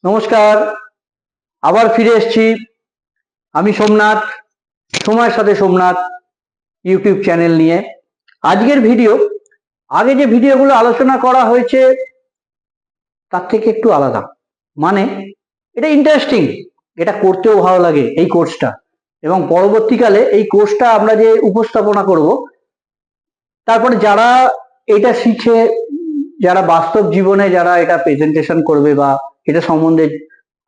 নমস্কার, আবার ফিরে এসেছি। আমি সোমনাথ, সময়ের সাথে সোমনাথ ইউটিউব চ্যানেল নিয়ে। আজকের ভিডিও, আগে যে ভিডিওগুলো আলোচনা করা হয়েছে তার থেকে একটু আলাদা। মানে এটা ইন্টারেস্টিং, এটা করতেও ভালো লাগে এই কোর্সটা, এবং পরবর্তীকালে এই কোর্সটা আমরা যে উপস্থাপনা করব, তারপরে যারা এটা শিখে, যারা বাস্তব জীবনে যারা এটা প্রেজেন্টেশন করবে বা এটা সম্বন্ধে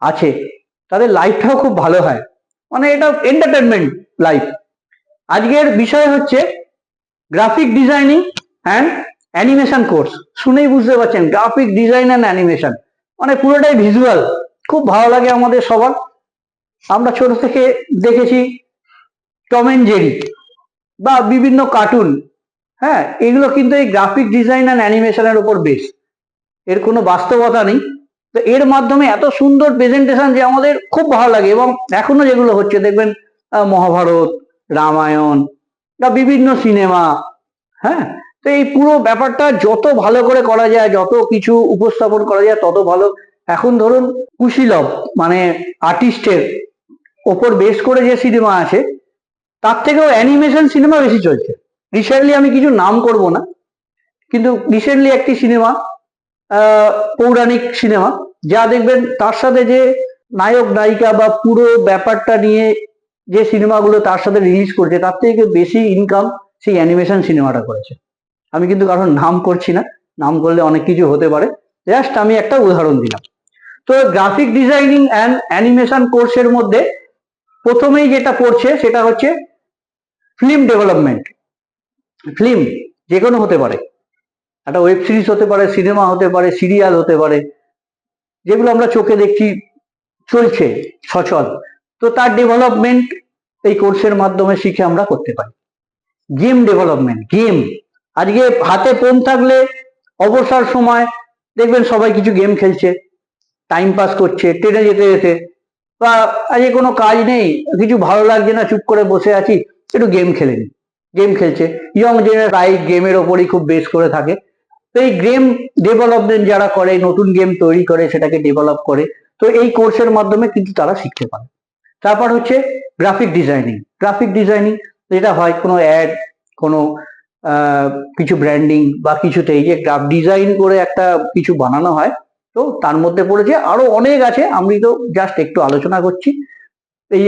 আছে, তাদের লাইফটাও খুব ভালো হয়। মানে এটা এন্টারটেনমেন্ট লাইফ। আজকের বিষয় হচ্ছে graphic designing and animation course. শুনেই বুঝতে পারছেন, গ্রাফিক ডিজাইন অ্যান্ড অ্যানিমেশন মানে পুরোটাই ভিজুয়াল। খুব ভালো লাগে আমাদের সবার। আমরা ছোট থেকে দেখেছি টম এন্ড জেরি বা বিভিন্ন কার্টুন। হ্যাঁ, এগুলো কিন্তু এই গ্রাফিক ডিজাইন অ্যান্ড অ্যানিমেশনের উপর বেস। এর কোনো বাস্তবতা নেই। তো এর মাধ্যমে এত সুন্দর প্রেজেন্টেশন যে আমাদের খুব ভালো লাগে। এবং এখনো যেগুলো হচ্ছে দেখবেন, মহাভারত, রামায়ণ বা বিভিন্ন সিনেমা। হ্যাঁ, তো এই পুরো ব্যাপারটা যত ভালো করে করা যায়, যত কিছু উপস্থাপন করা যায় তত ভালো। এখন ধরুন কুশীলব মানে আর্টিস্টের ওপর বেস করে যে সিনেমা আছে, তার থেকেও অ্যানিমেশন সিনেমা বেশি চলছে। রিসেন্টলি আমি কিছু নাম করব না, কিন্তু রিসেন্টলি একটি সিনেমা, পৌরাণিক সিনেমা, যা দেখবেন তার সাথে যে নায়ক নায়িকা বা পুরো ব্যাপারটা নিয়ে যে সিনেমাগুলো তার সাথে রিলিজ করছে, তার থেকে বেশি ইনকাম সেই অ্যানিমেশন সিনেমাটা করেছে। আমি কিন্তু কারণ নাম করছি না, নাম করলে অনেক কিছু হতে পারে, জাস্ট আমি একটা উদাহরণ দিলাম। তো গ্রাফিক ডিজাইনিং অ্যান্ড অ্যানিমেশন কোর্সের মধ্যে প্রথমেই যেটা পড়ছে সেটা হচ্ছে ফিল্ম ডেভেলপমেন্ট। ফিল্ম যে কোনো হতে পারে, একটা ওয়েব সিরিজ হতে পারে, সিনেমা হতে পারে, সিরিয়াল হতে পারে, যেগুলো আমরা চোখে দেখছি চলছে সচল। তো তার ডেভেলপমেন্ট এই কোর্সের মাধ্যমে শিখে আমরা করতে পারি। Game development, game. আজকে হাতে ফোন থাকলে অবসর সময় দেখবেন সবাই কিছু গেম খেলছে, টাইম পাস করছে ট্রেনে যেতে যেতে, বা আজকে কোনো কাজ নেই, কিছু ভালো লাগছে না, চুপ করে বসে আছি, একটু গেম খেলে নি। গেম খেলছে, ইয়ং জেনারেশন প্রায় গেমের ওপরই খুব বেস করে থাকে। তো এই গেম ডেভেলপমেন্ট যারা করে, নতুন গেম তৈরি করে সেটাকে ডেভেলপ করে, তো এই কোর্সের মাধ্যমে কিন্তু তারা শিখতে পারে। তারপর হচ্ছে গ্রাফিক ডিজাইনিং। গ্রাফিক ডিজাইনিং যেটা হয় কোনো অ্যাড, কোনো কিছু ব্র্যান্ডিং বা কিছুতে এই যে গ্রাফ ডিজাইন করে একটা কিছু বানানো হয়, তো তার মধ্যে পড়েছে আরো অনেক আছে, আমি তো জাস্ট একটু আলোচনা করছি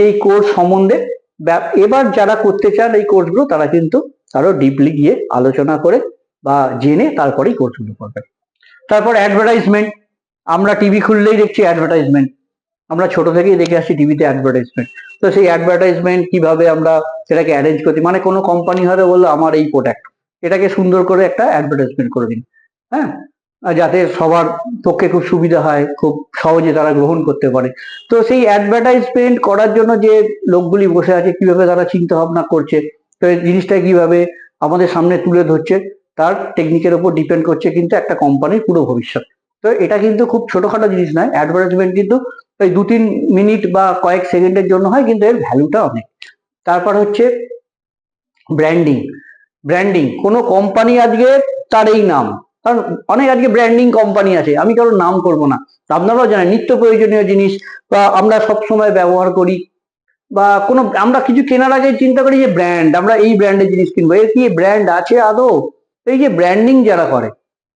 এই কোর্স সম্বন্ধে। এবার যারা করতে চান এই কোর্সগুলো, তারা কিন্তু আরো ডিপলি গিয়ে আলোচনা করে বা জেনে তারপরেই কোর্সগুলো করবেন। তারপর অ্যাডভার্টাইজমেন্ট। আমরা টিভি খুললেই দেখছি অ্যাডভার্টাইজমেন্ট, আমরা ছোট থেকেই দেখে আসছি টিভিতে অ্যাডভার্টাইজমেন্ট। তো সেই অ্যাডভার্টাইজমেন্ট কিভাবে আমরা সেটাকে অ্যারেঞ্জ করছি, মানে কোনো কোম্পানি হয়তো বললো আমার এই প্রোডাক্ট, এটাকে সুন্দর করে একটা অ্যাডভার্টাইজমেন্ট করে দিন। হ্যাঁ, যাতে সবার পক্ষে খুব সুবিধা হয়, খুব সহজে তারা গ্রহণ করতে পারে। তো সেই অ্যাডভার্টাইজমেন্ট করার জন্য যে লোকগুলি বসে আছে, কিভাবে তারা চিন্তা ভাবনা করছে, তো এই জিনিসটা কিভাবে আমাদের সামনে তুলে ধরছে, তার টেকনিকের উপর ডিপেন্ড করছে কিন্তু একটা কোম্পানির পুরো ভবিষ্যৎ। তো এটা কিন্তু খুব ছোটখাটো জিনিস নয়। অ্যাডভার্টাইজমেন্ট কিন্তু ওই 2-3 মিনিট বা কয়েক সেকেন্ডের জন্য হয়, কিন্তু এর ভ্যালুটা অনেক। তারপর হচ্ছে ব্র্যান্ডিং। ব্র্যান্ডিং কোনো কোম্পানি আজকে তার এই নাম, কারণ অনেক আজকে ব্র্যান্ডিং কোম্পানি আছে, আমি কারোর নাম করব না, আপনারাও জানেন নিত্য প্রয়োজনীয় জিনিস বা আমরা সব সময় ব্যবহার করি, বা কোনো আমরা কিছু কেনার আগে চিন্তা করি যে ব্র্যান্ড, আমরা এই ব্র্যান্ডের জিনিস কিনবো, এর কি ব্র্যান্ড আছে আদৌ? এই যে ব্র্যান্ডিং যারা করে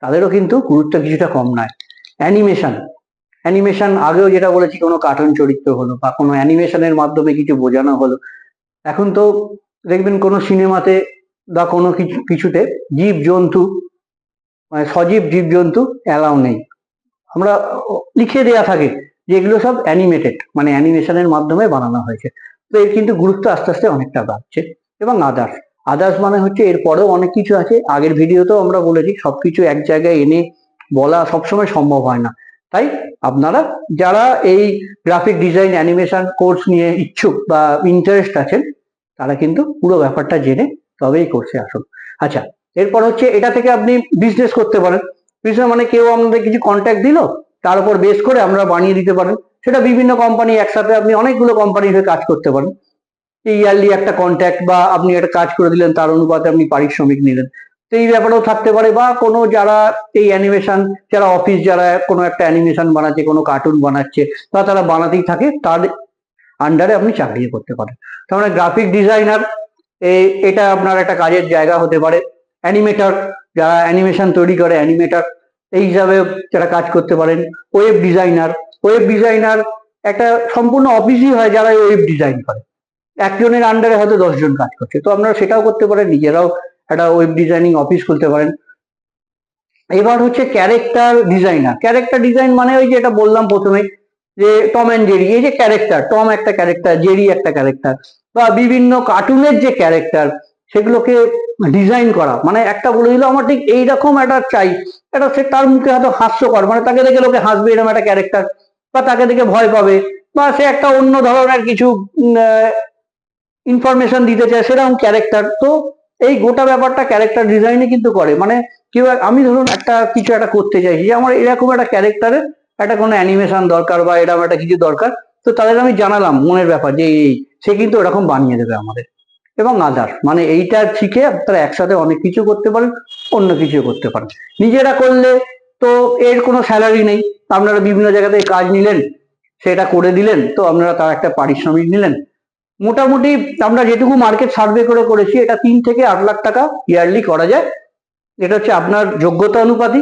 তাদেরও কিন্তু গুরুত্ব কিছুটা কম নয়। অ্যানিমেশন। অ্যানিমেশন আগেও যেটা বলেছি, কোনো কার্টুন চরিত্র হলো বা কোনো অ্যানিমেশনের মাধ্যমে কিছু বোঝানো হলো। এখন তো দেখবেন কোনো সিনেমাতে বা কোনো কিছুতে জীব জন্তু, মানে সজীব জীবজন্তু অ্যালাউ নেই। আমরা লিখে দেয়া থাকে যে এগুলো সব অ্যানিমেটেড, মানে অ্যানিমেশনের মাধ্যমে বানানো হয়েছে। তো এর কিন্তু গুরুত্ব আস্তে আস্তে অনেকটা বাড়ছে। এবং আদার্স। আদার্স মানে হচ্ছে এরপরেও অনেক কিছু আছে, আগের ভিডিওতেও আমরা বলেছি, সবকিছু এক জায়গায় এনে বলা সবসময় সম্ভব হয় না। তাই আপনারা যারা এই গ্রাফিক ডিজাইন অ্যানিমেশন কোর্স নিয়ে ইচ্ছুক বা ইন্টারেস্ট আছেন, তারা কিন্তু পুরো ব্যাপারটা জেনে তবেই কোর্সে আসুন। আচ্ছা, এরপর হচ্ছে এটা থেকে আপনি বিজনেস করতে পারেন। বিজনেস মানে কেউ আমাদের কিছু কন্ট্যাক্ট দিল, তার উপর বেস করে আমরা বানিয়ে দিতে পারেন। সেটা বিভিন্ন কোম্পানি, একসাথে আপনি অনেকগুলো কোম্পানির হয়ে কাজ করতে পারেন। ইয়ারলি একটা কন্ট্যাক্ট, বা আপনি একটা কাজ করে দিলেন, তার অনুপাতে আপনি পারিশ্রমিক নিলেন। তো এই ব্যাপারেও থাকতে পারে, বা কোনো যারা এই অ্যানিমেশন, যারা অফিস, যারা কোনো একটা অ্যানিমেশন বানাচ্ছে, কোনো কার্টুন বানাচ্ছে, বা তারা বানাতেই থাকে, তার আন্ডারে আপনি চাকরি করতে পারেন। তার মানে গ্রাফিক ডিজাইনার, এটা আপনার একটা কাজের জায়গা হতে পারে। অ্যানিমেটর, যারা অ্যানিমেশন তৈরি করে, অ্যানিমেটর এই হিসাবে যারা কাজ করতে পারেন। ওয়েব ডিজাইনার, ওয়েব ডিজাইনার একটা সম্পূর্ণ অফিসই হয় যারা ওয়েব ডিজাইন করে, একজনের আন্ডারে হয়তো 10 জন কাজ করছে, তো আপনারা সেটাও করতে পারেন, নিজেরাও একটা ওয়েব ডিজাইনিং অফিস খুলতে পারেন। এবার হচ্ছে ক্যারেক্টার ডিজাইনার। ক্যারেক্টার ডিজাইন মানে ওই যেটা বললাম প্রথমে, যে টম অ্যান্ড জেরি, এই যে ক্যারেক্টার, টম একটা ক্যারেক্টার, জেরি একটা ক্যারেক্টার, বা বিভিন্ন কার্টুনের যে ক্যারেক্টার, সেগুলোকে ডিজাইন করা, মানে একটা বলে দিল আমার ঠিক এইরকম একটা চাই, এটা সে তার মুখে হয়তো হাস্যকর, মানে তাকে দেখে লোকে হাসবে এরকম একটা ক্যারেক্টার, বা তাকে দেখে ভয় পাবে, বা সে একটা অন্য ধরনের কিছু ইনফরমেশন দিতে চায়, সেরকম ক্যারেক্টার। তো এই গোটা ব্যাপারটা ক্যারেক্টার ডিজাইনে কিন্তু করে, মানে কেউ আমি ধরুন একটা কিছু একটা করতে চাইছি, যে আমার এরকম একটা ক্যারেক্টারের একটা কোনো অ্যানিমেশন দরকার, বা এরকম একটা কিছু দরকার, তো তাদের আমি জানালাম মনের ব্যাপার যে এই, সে কিন্তু এরকম বানিয়ে দেবে আমাদের। এবং আদার মানে এইটা শিখে আপনারা একসাথে অনেক কিছু করতে পারেন, অন্য কিছু করতে পারেন। নিজেরা করলে তো এর কোনো স্যালারি নেই, আপনারা বিভিন্ন জায়গা থেকে কাজ নিলেন, সেটা করে দিলেন, তো আপনারা তার একটা পারিশ্রমিক নিলেন। মোটামুটি আমরা যেটুকু মার্কেট সার্ভে করে করেছি, এটা 3 থেকে 8 লাখ টাকা ইয়ারলি করা যায়। এটা হচ্ছে আপনার যোগ্যতা অনুপাতি,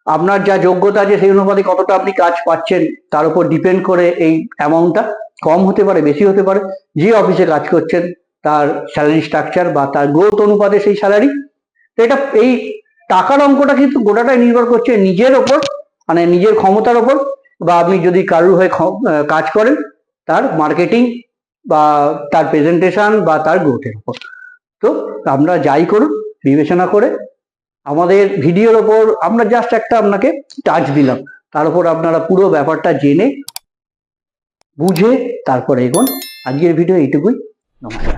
আপনার যা যোগ্যতা আছে সেই অনুপাতে কতটা আপনি কাজ পাচ্ছেন তার উপর ডিপেন্ড করে এই অ্যামাউন্টটা কম হতে পারে, বেশি হতে পারে। যে অফিসে কাজ করছেন তার স্যালারি স্ট্রাকচার বা তার গ্রোথ অনুপাতে সেই স্যালারি। তো এটা এই টাকার অঙ্কটা কিন্তু গোটাটাই নির্ভর করছে নিজের ওপর, মানে নিজের ক্ষমতার ওপর, বা আপনি যদি কারুর হয়ে কাজ করেন তার মার্কেটিং বা তার প্রেজেন্টেশন বা তার গ্রোথের উপর। তো আমরা যাই করুন বিবেচনা করে, আমাদের ভিডিওর ওপর আমরা জাস্ট একটা আপনাকে টাচ দিলাম, তার উপর আপনারা পুরো ব্যাপারটা জেনে বুঝে তারপরে এগোন। আজকের ভিডিও এইটুকুই, নমস্কার।